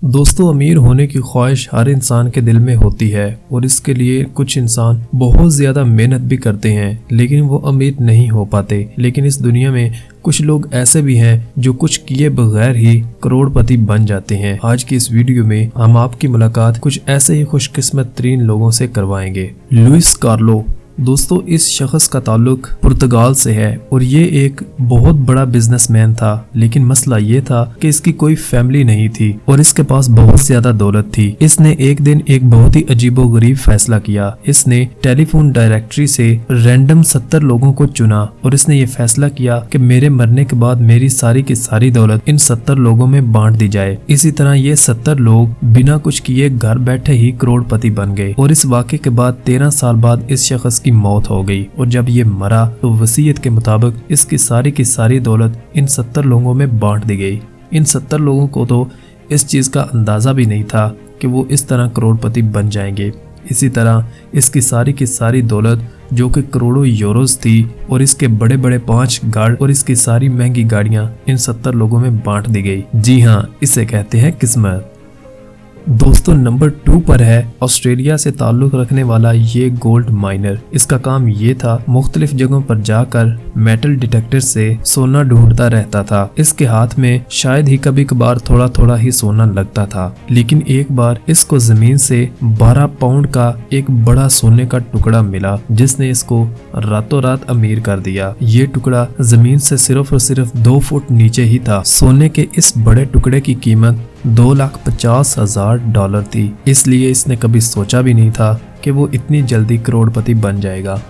दोस्तों, अमीर होने की ख्वाहिश हर इंसान के दिल में होती है और इसके लिए कुछ इंसान बहुत ज्यादा मेहनत भी करते हैं, लेकिन वो अमीर नहीं हो पाते। लेकिन इस दुनिया में कुछ लोग ऐसे भी हैं जो कुछ किए बगैर ही करोड़पति बन जाते हैं। आज की इस वीडियो में हम आपकी मुलाकात कुछ ऐसे ही खुशकिस्मत तरीन लोगों से करवाएंगे। Luis Carlo. दोस्तों, इस शख्स का ताल्लुक पुर्तगाल से है और ये एक बहुत बड़ा बिजनेसमैन था, लेकिन मसला ये था कि इसकी कोई फैमिली नहीं थी और इसके पास बहुत ज्यादा दौलत थी। इसने एक दिन एक बहुत ही अजीबोगरीब फैसला किया। इसने टेलीफोन डायरेक्टरी से रैंडम 70 लोगों को चुना और इसने ये फैसला किया कि मेरे मरने के बाद मेरी सारी की सारी दौलत इन 70 लोगों में बांट दी जाए। इसी तरह ये 70 लोग बिना कुछ किए घर बैठे ही करोड़पति बन गए और इस वाक़े के बाद 13 साल बाद इस शख्स की मौत हो गई और जब ये मरा तो वसीयत के मुताबिक इसकी सारी की सारी दौलत इन 70 लोगों में बांट दी गई। इन 70 लोगों को तो इस चीज का अंदाजा भी नहीं था कि वो इस तरह करोड़पति बन जाएंगे। इसी तरह इसकी सारी की सारी दौलत जो कि करोड़ों यूरोज थी और इसके बड़े बड़े 5 गार्ड और इसकी सारी महंगी गाड़ियां इन 70 लोगों में बांट दी गई। जी हाँ, इसे कहते हैं किस्मत। दोस्तों, नंबर 2 पर है ऑस्ट्रेलिया से ताल्लुक रखने वाला ये गोल्ड माइनर। इसका काम ये था मुख्तलिफ जगहों पर जाकर मेटल डिटेक्टर से सोना ढूंढता रहता था। इसके हाथ में शायद ही कभी कभार थोड़ा थोड़ा ही सोना लगता था, लेकिन एक बार इसको जमीन से 12 पाउंड का एक बड़ा सोने का टुकड़ा मिला जिसने इसको रातों रात अमीर कर दिया। ये टुकड़ा जमीन से सिर्फ और सिर्फ 2 फुट नीचे ही था। सोने के इस बड़े टुकड़े की कीमत $2,50,000 थी, इसलिए इसने कभी सोचा भी नहीं था कि वो इतनी जल्दी करोड़पति बन जाएगा।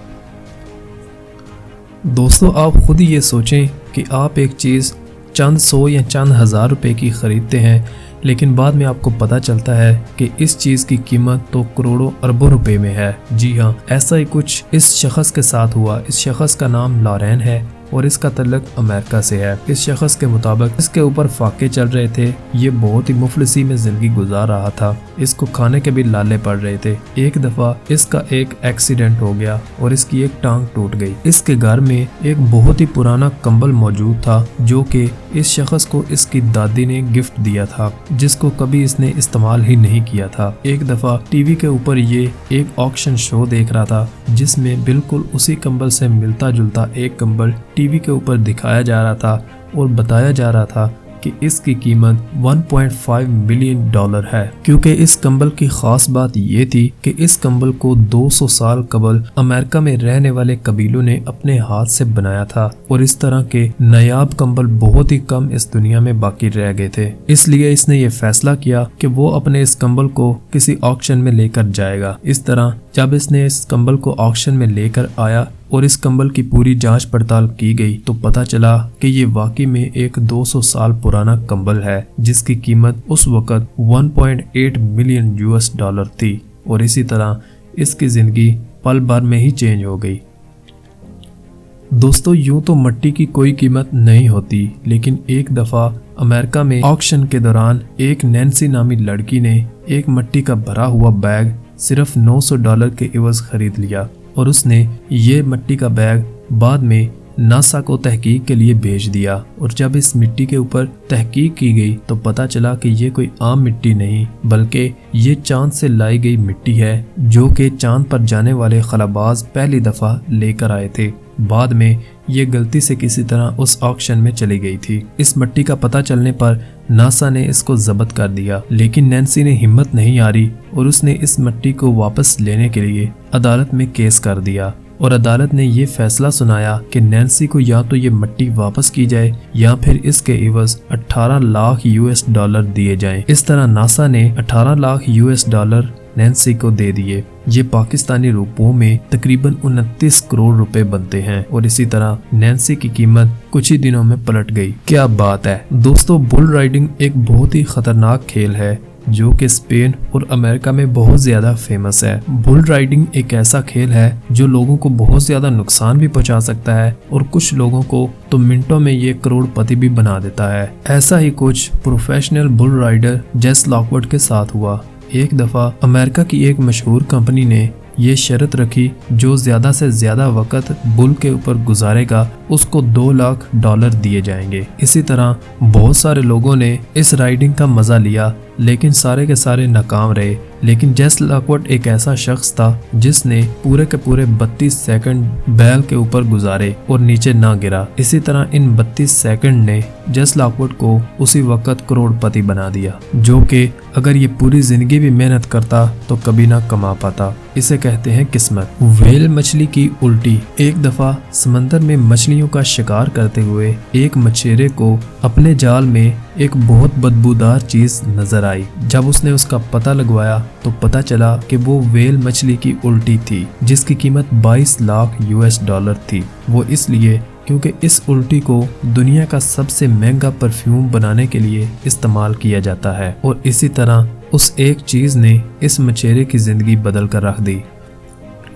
दोस्तों, आप खुद ही ये सोचें कि आप एक चीज़ चंद 100 या चंद हज़ार रुपए की खरीदते हैं, लेकिन बाद में आपको पता चलता है कि इस चीज़ की कीमत तो करोड़ों अरबों रुपए में है। जी हाँ, ऐसा ही कुछ इस शख्स के साथ हुआ। इस शख्स का नाम लॉरेन है और इसका तल्लुक अमेरिका से है। इस शख्स के मुताबिक इसके ऊपर फाके चल रहे थे। ये बहुत ही मुफलिसी में जिंदगी गुजार रहा था। इसको खाने के भी लाले पड़ रहे थे। एक दफा इसका एक एक्सीडेंट हो गया और इसकी एक टांग टूट गई। इसके घर में एक बहुत ही पुराना कंबल मौजूद था जो कि इस शख्स को इसकी दादी ने गिफ्ट दिया था, जिसको कभी इसने इस्तेमाल ही नहीं किया था। एक दफा टीवी के ऊपर ये एक ऑक्शन शो देख रहा था जिसमें बिल्कुल उसी कंबल से मिलता जुलता एक कंबल टीवी के ऊपर दिखाया जा रहा था और बताया जा रहा था कि इसकी कीमत $1.5 मिलियन है। क्योंकि इस कंबल की खास बात ये थी कि इस कंबल को 200 साल कबल अमेरिका में रहने वाले कबीलों ने अपने हाथ से बनाया था और इस तरह के नायाब कंबल बहुत ही कम इस दुनिया में बाकी रह गए थे। इसलिए इसने ये फैसला किया कि वो अपने इस कंबल को किसी ऑक्शन में लेकर जाएगा। इस तरह जब इसने इस कंबल को ऑक्शन में लेकर आया और इस कंबल की पूरी जांच पड़ताल की गई तो पता चला कि ये वाकई में एक 200 साल पुराना कंबल है जिसकी कीमत उस वक्त $1.8 मिलियन थी और इसी तरह इसकी जिंदगी पल भर में ही चेंज हो गई। दोस्तों, यूं तो मिट्टी की कोई कीमत नहीं होती, लेकिन एक दफा अमेरिका में ऑक्शन के दौरान एक नैन्सी नामी लड़की ने एक मिट्टी का भरा हुआ बैग सिर्फ $900 के इवज खरीद लिया और उसने ये मिट्टी का बैग बाद में नासा को तहकीक के लिए भेज दिया। और जब इस मिट्टी के ऊपर तहकीक की गई तो पता चला कि ये कोई आम मिट्टी नहीं बल्कि ये चांद से लाई गई मिट्टी है जो कि चांद पर जाने वाले खलाबाज पहली दफा लेकर आए थे। बाद में ये गलती से किसी तरह उस ऑक्शन में चली गई थी। इस मिट्टी का पता चलने पर नासा ने इसको जब्त कर दिया, लेकिन नैन्सी ने हिम्मत नहीं हारी और उसने इस मिट्टी को वापस लेने के लिए अदालत में केस कर दिया और अदालत ने ये फैसला सुनाया कि नैन्सी को या तो ये मिट्टी वापस की जाए या फिर इसके इवज $18 लाख दिए जाएं। इस तरह नासा ने $18 लाख नैन्सी को दे दिए। ये पाकिस्तानी रुपयों में तकरीबन 29 करोड़ रुपए बनते हैं और इसी तरह नैन्सी की कीमत कुछ ही दिनों में पलट गई। क्या बात है। दोस्तों, बुल राइडिंग एक बहुत ही खतरनाक खेल है जो कि स्पेन और अमेरिका में बहुत ज्यादा फेमस है। बुल राइडिंग एक ऐसा खेल है जो लोगों को बहुत ज्यादा नुकसान भी पहुंचा सकता है और कुछ लोगों को तो मिनटों में ये करोड़पति भी बना देता है। ऐसा ही कुछ प्रोफेशनल बुल राइडर जेस लॉकवुड के साथ हुआ। एक दफा अमेरिका की एक मशहूर कंपनी ने ये शर्त रखी जो ज्यादा से ज्यादा वक्त बुल के ऊपर गुजारेगा उसको $2 लाख दिए जाएंगे। इसी तरह बहुत सारे लोगों ने इस राइडिंग का मजा लिया, लेकिन सारे के सारे नाकाम रहे। लेकिन जेस लॉकवुड एक ऐसा शख्स था जिसने पूरे के पूरे 32 सेकंड बैल के ऊपर गुजारे और नीचे ना गिरा। इसी तरह इन 32 सेकंड ने जेस लॉकवुड को उसी वक्त करोड़पति बना दिया, जो कि अगर ये पूरी जिंदगी भी मेहनत करता तो कभी ना कमा पाता। इसे कहते हैं किस्मत। व्हेल मछली की उल्टी। एक दफा समंदर में मछलियों का शिकार करते हुए एक मछेरे को अपने जाल में एक बहुत बदबूदार चीज नजर आई। जब उसने उसका पता लगवाया तो पता चला कि वो व्हेल मछली की उल्टी थी, जिसकी कीमत $22 लाख थी। वो इसलिए क्योंकि इस उल्टी को दुनिया का सबसे महंगा परफ्यूम बनाने के लिए इस्तेमाल किया जाता है। और इसी तरह उस एक चीज ने इस मछेरे की जिंदगी बदल कर रख दी।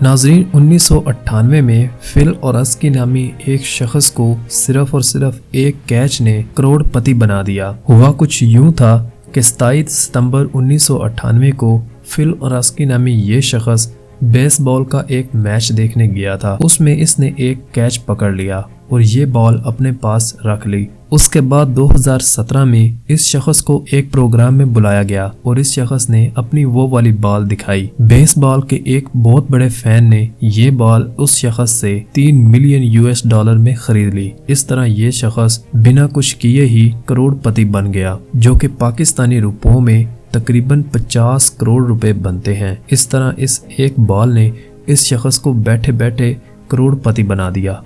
नाजरीन, 1998 में फिल ओरास्की नामी एक शख्स को सिर्फ और सिर्फ एक कैच ने करोड़पति बना दिया। हुआ कुछ यूं था कि 27 सितंबर 1998 को फिल ओरास्की नामी ये शख्स बेसबॉल का एक मैच देखने गया था। उसमें इसने एक कैच पकड़ लिया और ये बॉल अपने पास रख ली। उसके बाद 2017 में इस शख्स को एक प्रोग्राम में बुलाया गया और इस शख्स ने अपनी वो वाली बॉल दिखाई। बेसबॉल के एक बहुत बड़े फैन ने ये बॉल उस शख्स से $3 मिलियन में खरीद ली। इस तरह ये शख्स बिना कुछ किए ही करोड़पति बन गया, जो कि पाकिस्तानी रुपयों में तकरीबन 50 करोड़ रुपए बनते हैं। इस तरह इस एक बॉल ने इस शख्स को बैठे बैठे करोड़पति बना दिया।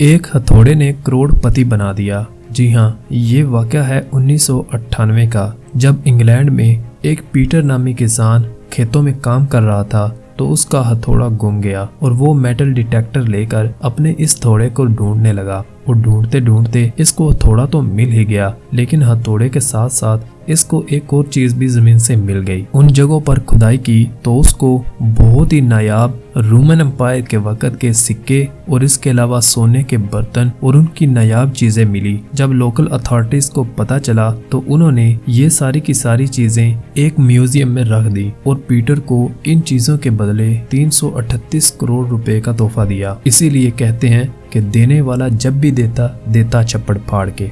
एक हथौड़े ने करोड़पति बना दिया। जी हाँ, ये वाक़या है 1998 का, जब इंग्लैंड में एक पीटर नामी किसान खेतों में काम कर रहा था तो उसका हथौड़ा गुम गया और वो मेटल डिटेक्टर लेकर अपने इस हथौड़े को ढूंढने लगा। और ढूंढते ढूंढते इसको हथौड़ा तो मिल ही गया, लेकिन हथौड़े के साथ साथ इसको एक और चीज भी जमीन से मिल गई। उन जगहों पर खुदाई की तो उसको बहुत ही नायाब रोमन एम्पायर के वक्त के सिक्के और इसके अलावा सोने के बर्तन और उनकी नायाब चीजें मिली। जब लोकल अथॉरिटीज को पता चला तो उन्होंने ये सारी की सारी चीजें एक म्यूजियम में रख दी और पीटर को इन चीजों के बदले 338 करोड़ रुपए का तोहफा दिया। इसीलिए कहते हैं कि देने वाला जब भी देता छप्पड़ फाड़ के।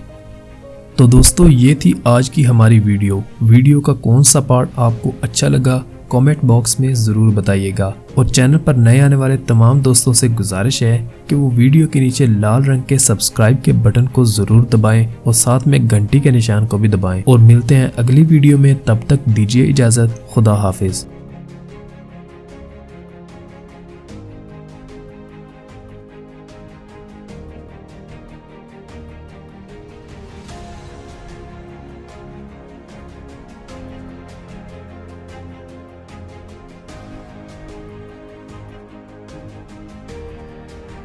तो दोस्तों, ये थी आज की हमारी वीडियो का कौन सा पार्ट आपको अच्छा लगा कमेंट बॉक्स में ज़रूर बताइएगा। और चैनल पर नए आने वाले तमाम दोस्तों से गुजारिश है कि वो वीडियो के नीचे लाल रंग के सब्सक्राइब के बटन को ज़रूर दबाएं और साथ में घंटी के निशान को भी दबाएं। और मिलते हैं अगली वीडियो में, तब तक दीजिए इजाज़त। खुदा हाफिज।